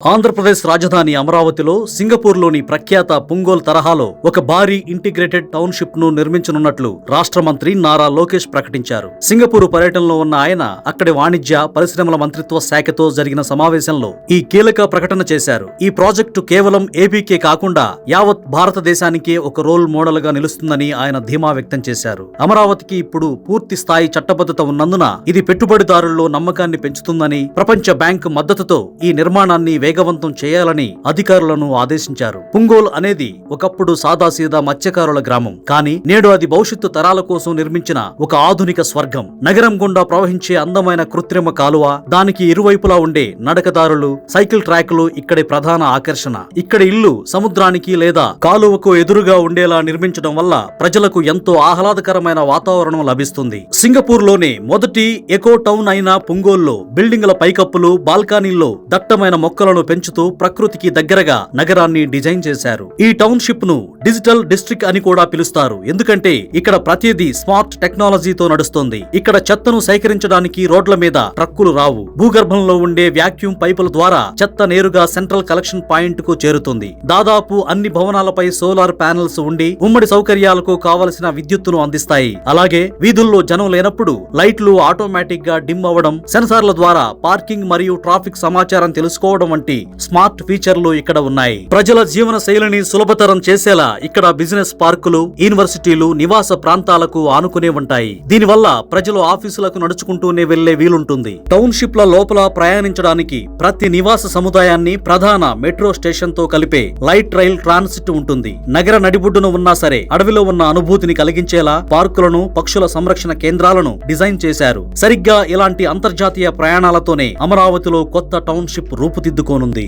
ఆంధ్రప్రదేశ్ రాజధాని అమరావతిలో సింగపూర్లోని ప్రఖ్యాత పుంగోల్ తరహాలో ఒక భారీ ఇంటిగ్రేటెడ్ టౌన్షిప్ ను నిర్మించనున్నట్లు రాష్ట్ర మంత్రి నారా లోకేష్ ప్రకటించారు. సింగపూర్ పర్యటనలో ఉన్న ఆయన అక్కడి వాణిజ్య పరిశ్రమల మంత్రిత్వ శాఖతో జరిగిన సమావేశంలో ఈ కీలక ప్రకటన చేశారు. ఈ ప్రాజెక్టు కేవలం ఏపీకే కాకుండా యావత్ భారతదేశానికే ఒక రోల్ మోడల్ గా నిలుస్తుందని ఆయన ధీమా వ్యక్తం చేశారు. అమరావతికి ఇప్పుడు పూర్తి స్థాయి చట్టబద్ధత ఉన్నందున ఇది పెట్టుబడిదారుల్లో నమ్మకాన్ని పెంచుతుందని, ప్రపంచ బ్యాంకు మద్దతుతో ఈ నిర్మాణాన్ని వేగవంతం చేయాలని అధికారులను ఆదేశించారు. పుంగోల్ అనేది ఒకప్పుడు సాదాసీదా మత్స్యకారుల గ్రామం. కానీ నేడు అది భవిష్యత్తు తరాల కోసం నిర్మించిన ఒక ఆధునిక స్వర్గం. నగరం గుండా ప్రవహించే అందమైన కృత్రిమ కాలువ, దానికి ఇరువైపులా ఉండే నడకదారులు, సైకిల్ ట్రాక్లు ఇక్కడి ప్రధాన ఆకర్షణ. ఇక్కడి ఇల్లు సముద్రానికి లేదా కాలువకు ఎదురుగా ఉండేలా నిర్మించడం వల్ల ప్రజలకు ఎంతో ఆహ్లాదకరమైన వాతావరణం లభిస్తుంది. సింగపూర్ లోనే మొదటి ఎకో టౌన్ అయిన పుంగోల్లో బిల్డింగుల పైకప్పులు, బాల్కనీల్లో దట్టమైన మొక్కలను పెంచుతూ ప్రకృతికి దగ్గరగా నగరాన్ని డిజైన్ చేశారు. ఈ టౌన్షిప్ ను డిజిటల్ డిస్ట్రిక్ట్ అని కూడా పిలుస్తారు. ఎందుకంటే ఇక్కడ ప్రతిదీ స్మార్ట్ టెక్నాలజీతో నడుస్తుంది. ఇక్కడ చెత్తను సేకరించడానికి రోడ్ల మీద ట్రక్కులు రావు. భూగర్భంలో ఉండే వ్యాక్యూమ్ పైపుల ద్వారా చెత్త నేరుగా సెంట్రల్ కలెక్షన్ పాయింట్ కు చేరుతుంది. దాదాపు అన్ని భవనాలపై సోలార్ ప్యానెల్స్ ఉండి ఉమ్మడి సౌకర్యాలకు కావలసిన విద్యుత్తును అందిస్తాయి. అలాగే వీధుల్లో జనం లేనప్పుడు లైట్లు ఆటోమేటిక్ గా డిమ్ అవ్వడం, సెన్సార్ల ద్వారా పార్కింగ్ మరియు ట్రాఫిక్ సమాచారం తెలుసుకోవడం వంటి స్మార్ట్ ఫీచర్లు ఇక్కడ ఉన్నాయి. ప్రజల జీవన శైలిని సులభతరం చేసేలా ఇక్కడ బిజినెస్ పార్కులు, యూనివర్సిటీలు, నివాస ప్రాంతాలకు ఆనుకునే ఉంటాయి. దీనివల్ల ప్రజలు ఆఫీసులకు నడుచుకుంటూనే వెళ్లే వీలుంటుంది. టౌన్షిప్ ల లోపల ప్రయాణించడానికి ప్రతి నివాస సముదాయాన్ని ప్రధాన మెట్రో స్టేషన్ తో కలిపే లైట్ రైల్ ట్రాన్సిట్ ఉంటుంది. నగర నడిబొడ్డున ఉన్నా సరే అడవిలో ఉన్న అనుభూతిని కలిగించేలా పార్కులను, పక్షుల సంరక్షణ కేంద్రాలను డిజైన్ చేశారు. సరిగ్గా ఇలాంటి అంతర్జాతీయ ప్రయాణాలతోనే అమరావతిలో కొత్త టౌన్షిప్ రూపుదిద్దుకోనుంది.